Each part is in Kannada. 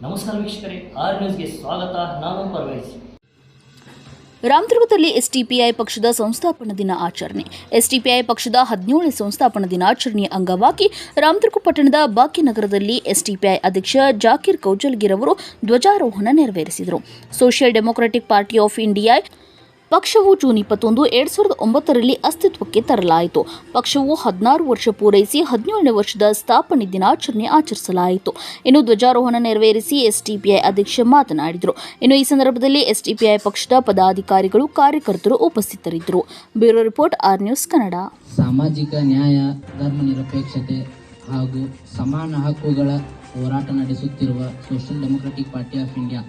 ನಮಸ್ಕಾರ ವೀಕ್ಷಕರೇ, ಆರ್ ನ್ಯೂಸ್ಗೆ ಸ್ವಾಗತ. ನಾನು ಪರ್ವೇಜ್. ರಾಮದುರ್ಗದಲ್ಲಿ ಎಸ್ಡಿಪಿಐ ಪಕ್ಷದ ಸಂಸ್ಥಾಪನಾ ದಿನ ಆಚರಣೆ. ಎಸ್ಡಿಪಿಐ ಪಕ್ಷದ 17ನೇ ಸಂಸ್ಥಾಪನಾ ದಿನಾಚರಣೆಯ ಅಂಗವಾಗಿ ರಾಮದುರ್ಗ ಪಟ್ಟಣದ ಭಾಗ್ಯನಗರದಲ್ಲಿ ಎಸ್ಡಿಪಿಐ ಅಧ್ಯಕ್ಷ ಜಾಕೀರ್ ಕೌಜಲ್ಗಿರ್ ಅವರು ಧ್ವಜಾರೋಹಣ ನೆರವೇರಿಸಿದರು. Social democratic party of India ಪಕ್ಷವು ಜೂನ್ 21, 2009ರಲ್ಲಿ ಅಸ್ತಿತ್ವಕ್ಕೆ ತರಲಾಯಿತು. ಪಕ್ಷವು 16 ವರ್ಷ ಪೂರೈಸಿ 17ನೇ ವರ್ಷದ ಸ್ಥಾಪನೆ ದಿನಾಚರಣೆ ಆಚರಿಸಲಾಯಿತು. ಇನ್ನು ಧ್ವಜಾರೋಹಣ ನೆರವೇರಿಸಿ ಎಸ್ಡಿಪಿಐ ಅಧ್ಯಕ್ಷ ಮಾತನಾಡಿದರು. ಇನ್ನು ಈ ಸಂದರ್ಭದಲ್ಲಿ ಎಸ್ಡಿಪಿಐ ಪಕ್ಷದ ಪದಾಧಿಕಾರಿಗಳು, ಕಾರ್ಯಕರ್ತರು ಉಪಸ್ಥಿತರಿದ್ದರು. Bureau report, R news Kannada. ಸಾಮಾಜಿಕ ನ್ಯಾಯ, ಧರ್ಮ ನಿರಪೇಕ್ಷತೆ ಹಾಗೂ ಸಮಾನ ಹಕ್ಕುಗಳ ಹೋರಾಟ ನಡೆಸುತ್ತಿರುವ social democratic party of India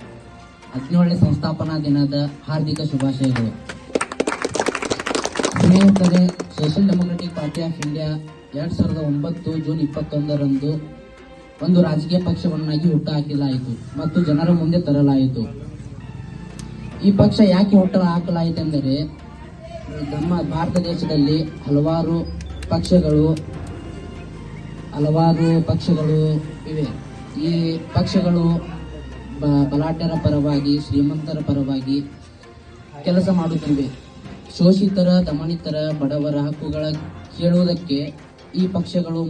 17ನೇ ಸಂಸ್ಥಾಪನಾ ದಿನದ ಹಾರ್ದಿಕ ಶುಭಾಶಯಗಳು. ಸ್ನೇಹಿತರೆ, social democratic party of India 2009 June 21ರಂದು ಒಂದು ರಾಜಕೀಯ ಪಕ್ಷವನ್ನಾಗಿ ಹುಟ್ಟುಹಾಕಲಾಯಿತು ಮತ್ತು ಜನರ ಮುಂದೆ ತರಲಾಯಿತು. ಈ ಪಕ್ಷ ಯಾಕೆ ಹುಟ್ಟುಹಾಕಲಾಯಿತೆಂದರೆ, ನಮ್ಮ ಭಾರತ ದೇಶದಲ್ಲಿ ಹಲವಾರು ಪಕ್ಷಗಳು ಇವೆ. ಈ ಪಕ್ಷಗಳು ಬಲಾಢ್ಯರ ಪರವಾಗಿ, ಶ್ರೀಮಂತರ ಪರವಾಗಿ ಕೆಲಸ ಮಾಡುತ್ತಿವೆ. ಶೋಷಿತರ, ದಮನಿತರ, ಬಡವರ ಹಕ್ಕುಗಳ ಕೇಳುವುದಕ್ಕೆ ಈ ಪಕ್ಷಗಳು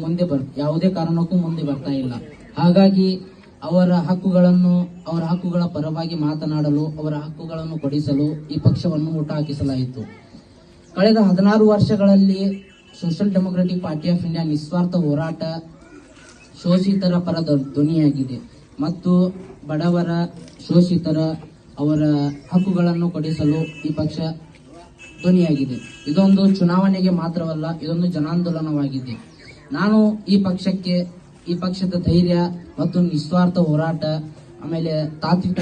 ಯಾವುದೇ ಕಾರಣಕ್ಕೂ ಮುಂದೆ ಬರ್ತಾ ಇಲ್ಲ. ಹಾಗಾಗಿ ಅವರ ಹಕ್ಕುಗಳ ಪರವಾಗಿ ಮಾತನಾಡಲು, ಅವರ ಹಕ್ಕುಗಳನ್ನು ಕೊಡಿಸಲು ಈ ಪಕ್ಷವನ್ನು ಹುಟ್ಟುಹಾಕಿಸಲಾಯಿತು. ಕಳೆದ 16 ವರ್ಷಗಳಲ್ಲಿ social democratic party of India ನಿಸ್ವಾರ್ಥ ಹೋರಾಟ, ಶೋಷಿತರ ಪರ ಧ್ವನಿಯಾಗಿದೆ ಮತ್ತು ಬಡವರ, ಶೋಷಿತರ ಅವರ ಹಕ್ಕುಗಳನ್ನು ಕೊಡಿಸಲು ಈ ಪಕ್ಷ ಧ್ವನಿಯಾಗಿದೆ. ಇದೊಂದು ಚುನಾವಣೆಗೆ ಮಾತ್ರವಲ್ಲ, ಇದೊಂದು ಜನಾಂದೋಲನವಾಗಿದೆ. ನಾನು ಈ ಪಕ್ಷದ ಧೈರ್ಯ ಮತ್ತು ನಿಸ್ವಾರ್ಥ ಹೋರಾಟ, ಆಮೇಲೆ ತಾತ್ವಿಕ